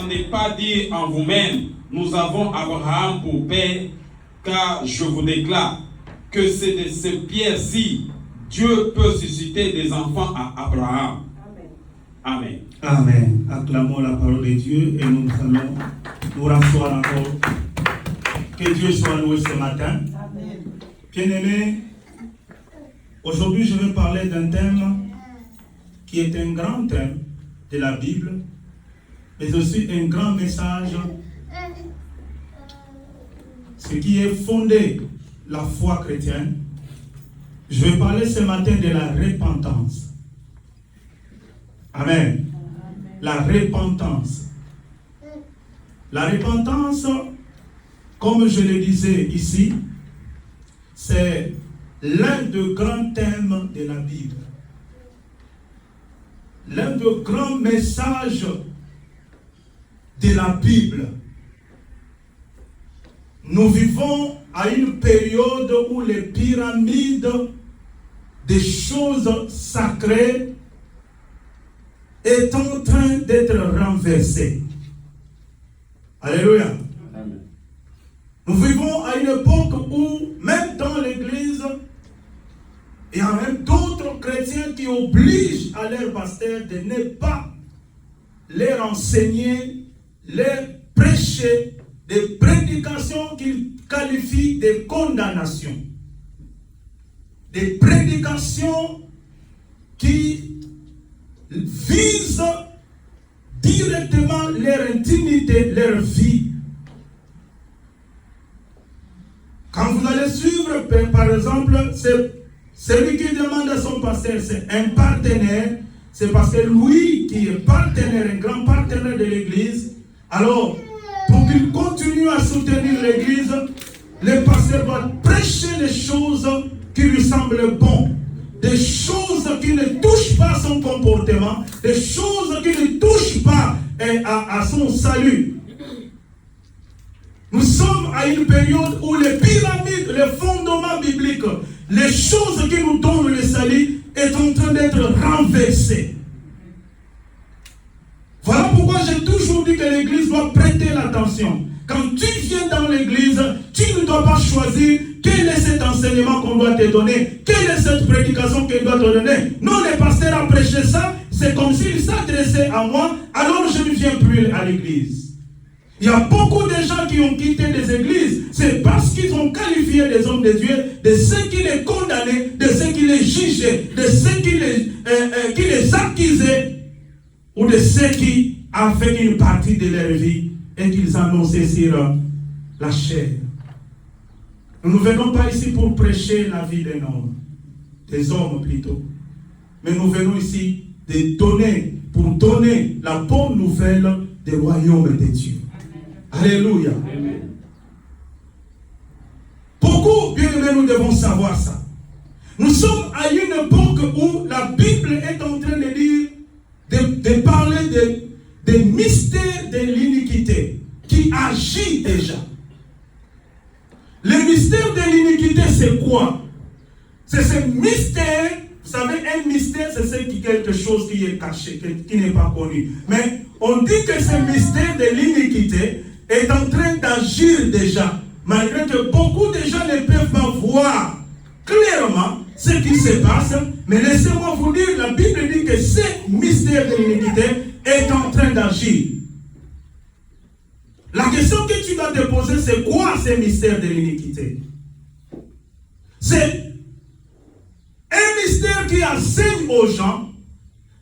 n'attendez pas dire en vous-même, nous avons Abraham pour père, car je vous déclare que c'est de ces pierres-ci, Dieu peut susciter des enfants à Abraham. Amen. Amen. Acclamons la parole de Dieu et nous allons nous rasseoir encore. Que Dieu soit loué ce matin. Amen. Bien-aimés, aujourd'hui je vais parler d'un thème qui est un grand thème de la Bible, mais aussi un grand message, ce qui est fondé la foi chrétienne. Je vais parler ce matin de la repentance. Amen. La repentance. La repentance, comme je le disais ici, c'est l'un des grands thèmes de la Bible. L'un des grands messages de la Bible. Nous vivons à une période où les pyramides des choses sacrées est en train d'être renversées. Alléluia. Amen. Nous vivons à une époque où, même dans l'église, il y a même d'autres chrétiens qui obligent à leur pasteur de ne pas leur enseigner, leur prêcher des prédications qu'ils qualifient de condamnation. Des prédications qui visent directement leur intimité, leur vie. Quand vous allez suivre, par exemple, celui qui demande à son pasteur, c'est un partenaire, c'est parce que lui qui est partenaire, un grand partenaire de l'église, alors pour qu'il continue à soutenir l'église, le pasteur doit prêcher les choses qui lui semblent bonnes, des choses qui ne touchent pas son comportement, des choses qui ne touchent pas à son salut. Nous sommes à une période où les pyramides, les fondements bibliques, les choses qui nous donnent le salut est en train d'être renversées. Voilà pourquoi j'ai toujours dit que l'église doit prêter l'attention. Quand tu viens dans l'église, tu ne dois pas choisir quel est cet enseignement qu'on doit te donner, quelle est cette prédication qu'il doit te donner. Non, le pasteur a prêché ça, c'est comme s'il s'adressait à moi, alors je ne viens plus à l'église. Il y a beaucoup de gens qui ont quitté les églises, c'est parce qu'ils ont qualifié les hommes de Dieu, de ceux qui les condamnaient, de ceux qui les jugeaient, de ceux qui les accusaient, ou de ceux qui avaient une partie de leur vie et qu'ils annonçaient sur la chair. Nous ne venons pas ici pour prêcher la vie d'un homme, des hommes plutôt, mais nous venons ici pour donner la bonne nouvelle du royaume de Dieu. Alléluia. Amen. Beaucoup, bien aimés, nous devons savoir ça. Nous sommes à une époque où la Bible est en train de dire, de parler des mystères de l'iniquité qui agit déjà. Le mystère de l'iniquité, c'est quoi? C'est ce mystère. Vous savez, un mystère, c'est quelque chose qui est caché, qui n'est pas connu. Mais on dit que ce mystère de l'iniquité est en train d'agir déjà, malgré que beaucoup de gens ne peuvent pas voir clairement ce qui se passe. Mais laissez-moi vous dire, la Bible dit que ce mystère de l'iniquité est en train d'agir. La question que tu dois te poser, c'est quoi ce mystère de l'iniquité? C'est un mystère qui enseigne aux gens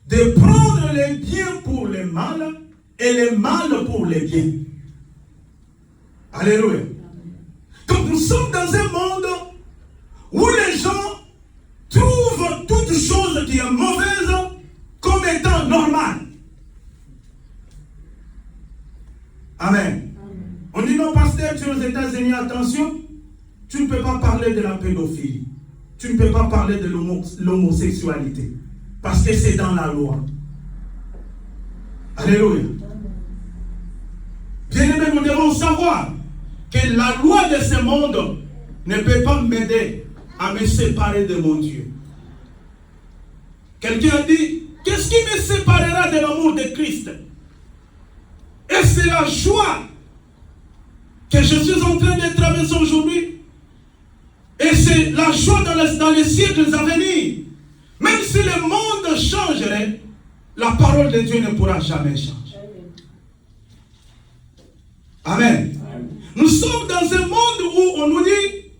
de prendre les biens pour le mal et le mal pour les biens. Alléluia. Donc nous sommes dans un monde où les gens trouvent toute chose qui est mauvaise comme étant normale. Amen. On dit non, pasteur, tu es aux États-Unis, attention, tu ne peux pas parler de la pédophilie. Tu ne peux pas parler de l'homosexualité. Parce que c'est dans la loi. Alléluia. Bien-aimés, nous devons savoir que la loi de ce monde ne peut pas m'aider à me séparer de mon Dieu. Quelqu'un a dit, qu'est-ce qui me séparera de l'amour de Christ? Est-ce c'est la joie que je suis en train de traverser aujourd'hui. Et c'est la joie dans les siècles à venir. Même si le monde changerait, la parole de Dieu ne pourra jamais changer. Amen. Nous sommes dans un monde où on nous dit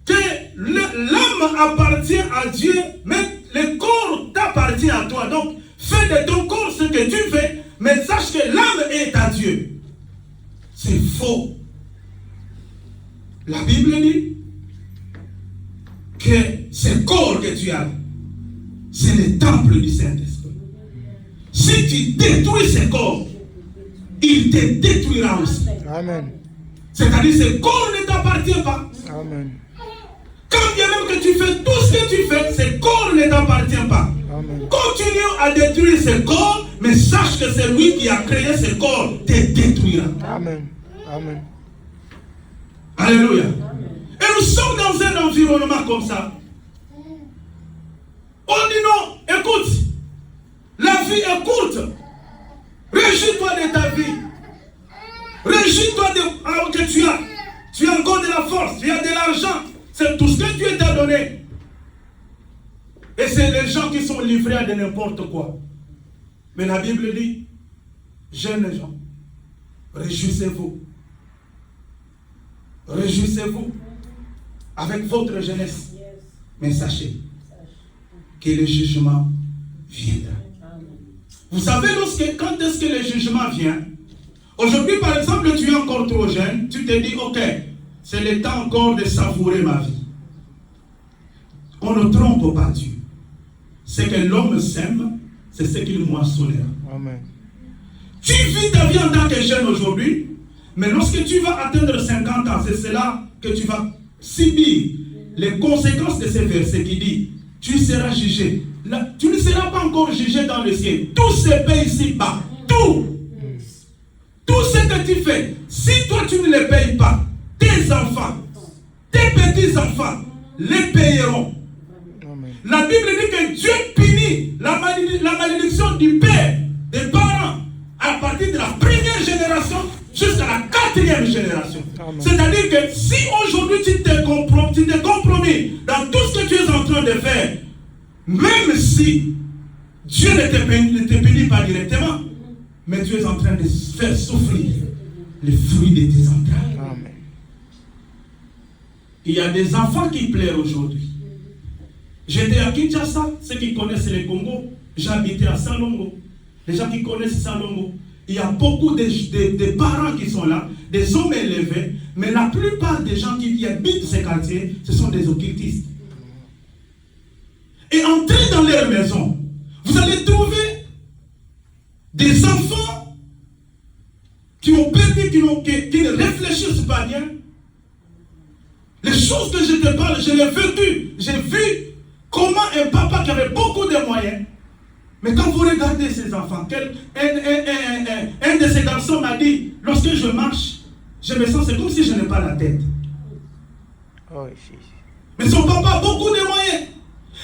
que l'âme appartient à Dieu, mais le corps t'appartient à toi. Donc, fais de ton corps ce que tu veux, mais sache que l'âme est à Dieu. C'est faux. La Bible dit que ce corps que tu as, c'est le temple du Saint-Esprit. Si tu détruis ce corps, il te détruira aussi. Amen. C'est-à-dire que ce corps ne t'appartient pas. Amen. Quand bien même que tu fais tout ce que tu fais, ce corps ne t'appartient pas. Amen. Continue à détruire ce corps, mais sache que c'est lui qui a créé ce corps te détruira. Amen. Amen. Alléluia. Et nous sommes dans un environnement comme ça. On dit non, écoute, la vie est courte. Réjouis-toi de ta vie. Réjouis-toi de que tu as. Tu as encore de la force, tu as de l'argent. C'est tout ce que Dieu t'a donné. Et c'est les gens qui sont livrés à de n'importe quoi. Mais la Bible dit, jeunes gens, réjouissez-vous. Réjouissez-vous avec votre jeunesse. Mais sachez que le jugement viendra. Vous savez, quand est-ce que le jugement vient? Aujourd'hui, par exemple, tu es encore trop jeune, tu te dis, ok, c'est le temps encore de savourer ma vie. On ne trompe pas Dieu. Ce que l'homme sème, c'est ce qu'il moissonnera. Amen. Tu vis ta vie en tant que jeune aujourd'hui, mais lorsque tu vas atteindre 50 ans, c'est cela que tu vas subir les conséquences de ce verset qui dit, tu seras jugé. Là, tu ne seras pas encore jugé dans le ciel. Tout se paye ici-bas. Tout. Tout ce que tu fais, si toi tu ne les payes pas, tes enfants, tes petits-enfants, les payeront. Amen. La Bible dit que Dieu punit la malédiction du père, des parents, à partir de la première génération jusqu'à la quatrième génération. C'est-à-dire que si aujourd'hui tu t'es compromis dans tout ce que tu es en train de faire, même si Dieu ne te punit pas directement, mais tu es en train de faire souffrir les fruits de tes entrailles. Amen. Il y a des enfants qui pleurent aujourd'hui. J'étais à Kinshasa, ceux qui connaissent le Congo, j'habitais à Salongo. Les gens qui connaissent Salongo, il y a beaucoup de parents qui sont là, des hommes élevés, mais la plupart des gens qui habitent ces quartiers, ce sont des occultistes. Et entrez dans leur maison, vous allez trouver des enfants qui ont perdu, qui ne réfléchissent pas bien. Les choses que je te parle, je l'ai vécu. J'ai vu comment un papa qui avait beaucoup de moyens, mais quand vous regardez ces enfants, un de ces garçons m'a dit, lorsque je marche, je me sens, c'est comme si je n'ai pas la tête. Oh, mais son papa a beaucoup de moyens.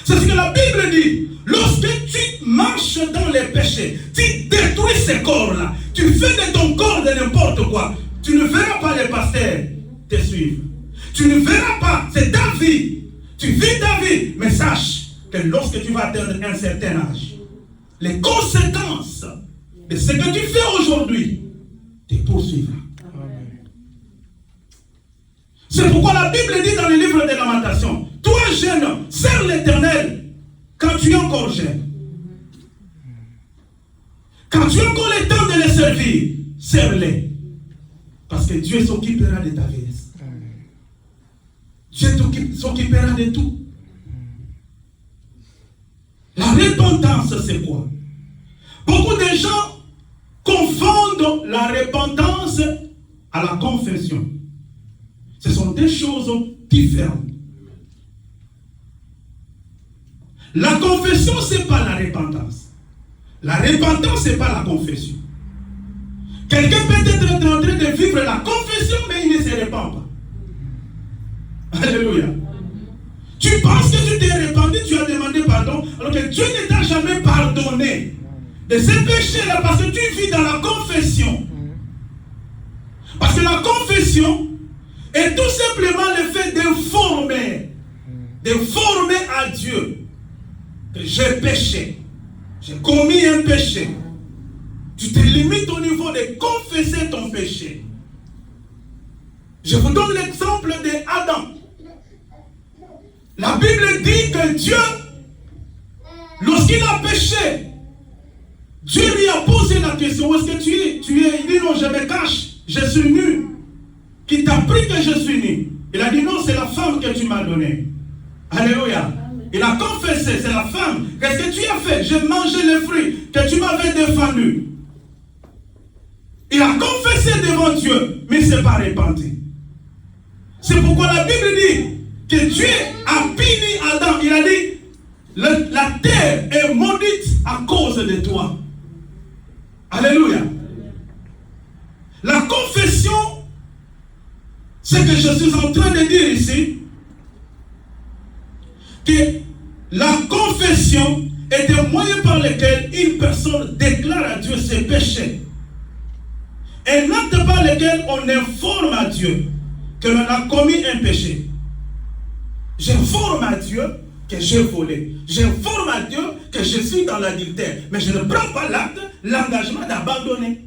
C'est ce que la Bible dit. Lorsque tu marches dans les péchés, tu détruis ce corps-là, tu fais de ton corps de n'importe quoi, tu ne verras pas les pasteurs te suivre. Tu ne verras pas, c'est ta vie. Tu vis ta vie, mais sache que lorsque tu vas atteindre un certain âge, les conséquences de ce que tu fais aujourd'hui te poursuivront. C'est pourquoi la Bible dit dans le livre des Lamentations, toi jeune, sers l'Éternel quand tu es encore jeune. Quand tu as encore le temps de les servir, sers-les. Parce que Dieu s'occupera de ta vieillesse. Dieu s'occupera de tout. La repentance, c'est quoi? Beaucoup de gens confondent la repentance à la confession. Ce sont deux choses différentes. La confession, ce n'est pas la repentance. La repentance, ce n'est pas la confession. Quelqu'un peut être en train de vivre la confession, mais il ne se repent pas. Alléluia. Tu penses que tu t'es répandu, tu as demandé pardon, alors que Dieu ne t'a jamais pardonné de ces péchés-là parce que tu vis dans la confession. Parce que la confession est tout simplement le fait d'informer à Dieu que j'ai péché, j'ai commis un péché. Tu te limites au niveau de confesser ton péché. Je vous donne l'exemple d'Adam. La Bible dit que Dieu, lorsqu'il a péché, Dieu lui a posé la question, où est-ce que tu es? Il dit non, je me cache, je suis nu. Qui t'a appris que je suis nu? Il a dit non, c'est la femme que tu m'as donnée. Alléluia. Il a confessé, c'est la femme. Qu'est-ce que tu as fait? J'ai mangé les fruits que tu m'avais défendus. Il a confessé devant Dieu, mais il ne s'est pas repenti. C'est pourquoi la Bible dit que Dieu a puni Adam. Il a dit, la terre est maudite à cause de toi. Alléluia. La confession, ce que je suis en train de dire ici, que la confession est un moyen par lequel une personne déclare à Dieu ses péchés. Un acte par lequel on informe à Dieu que l'on a commis un péché. J'informe à Dieu que j'ai volé. J'informe à Dieu que je suis dans l'adultère. Mais je ne prends pas l'acte, l'engagement d'abandonner.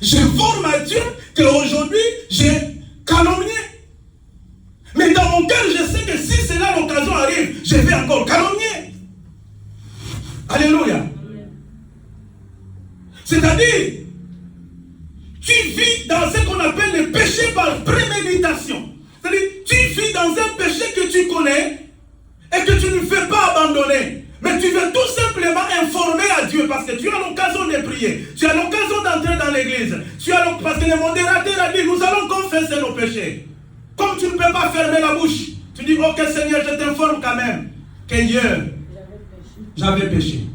J'informe à Dieu qu'aujourd'hui, j'ai calomnié. Mais dans mon cœur, je sais que si c'est là l'occasion arrive, je vais encore calomnier. Alléluia. C'est-à-dire, tu vis dans ce qu'on appelle le péché par préméditation. C'est-à-dire, tu vis dans un péché que tu connais et que tu ne fais pas abandonner. Mais tu veux tout simplement informer à Dieu parce que tu as l'occasion de prier. Tu as l'occasion d'entrer dans l'église. Parce que le modérateur a dit, nous allons confesser nos péchés. Comme tu ne peux pas fermer la bouche, tu dis, ok Seigneur, je t'informe quand même qu'hier, j'avais péché.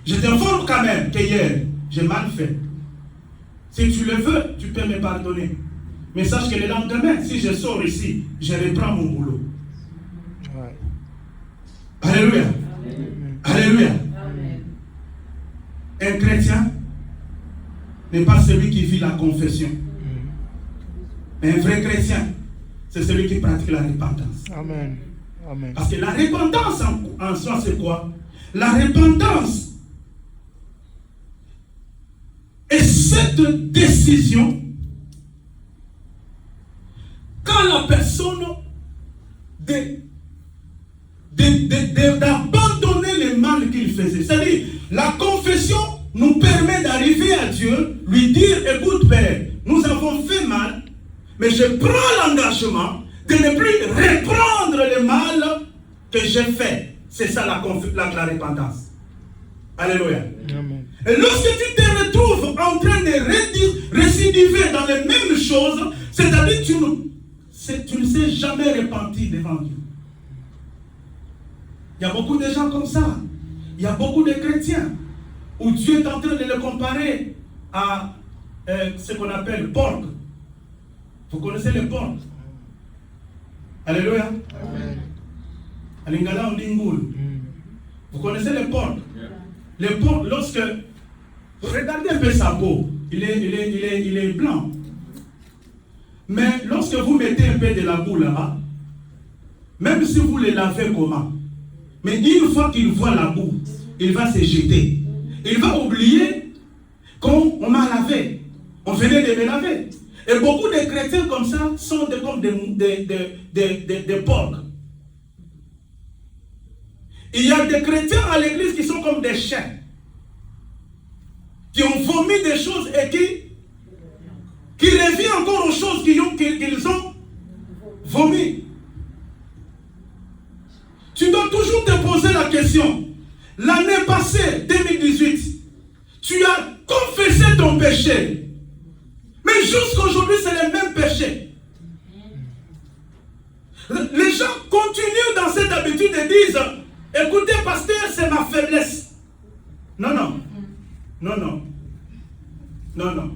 Je t'informe quand même qu'hier, j'ai mal fait. Si tu le veux, tu peux me pardonner. Mais sache que le lendemain, si je sors ici, je reprends mon boulot. Ouais. Alléluia. Amen. Alléluia. Amen. Un chrétien n'est pas celui qui vit la confession. Mais un vrai chrétien, c'est celui qui pratique la repentance. Amen. Amen. Parce que la repentance en soi, c'est quoi? La repentance est cette décision quand la personne d'abandonner le mal qu'il faisait. C'est-à-dire, la confession nous permet d'arriver à Dieu, lui dire, écoute Père, nous avons fait mal, mais je prends l'engagement de ne plus reprendre le mal que j'ai fait. C'est ça la repentance. Alléluia. Amen. Et lorsque tu te retrouves en train de récidiver dans les mêmes choses, c'est-à-dire tu ne sais jamais repenti devant Dieu. Il y a beaucoup de gens comme ça. Il y a beaucoup de chrétiens où Dieu est en train de les comparer à ce qu'on appelle le porc. Vous connaissez le porc? Alléluia. Amen. À Lingala, on dit ngoul. Vous connaissez le porc? Le porc, lorsque... Regardez un peu sa peau. Il est blanc. Mais lorsque vous mettez un peu de la boue là-bas, même si vous le lavez comment, mais une fois qu'il voit la boue, il va se jeter. Il va oublier qu'on m'a lavé. On venait de me laver. Et beaucoup de chrétiens comme ça sont comme des porcs. Il y a des chrétiens à l'église qui sont comme des chiens, qui ont vomi des choses et qui reviennent encore aux choses qu'ils ont vomi. Tu dois toujours te poser la question. L'année passée, 2018, tu as confessé ton péché. Mais jusqu'aujourd'hui, c'est le même péché. Les gens continuent dans cette habitude et disent, écoutez, pasteur, c'est ma faiblesse. Non, non. Non, non. Non, non.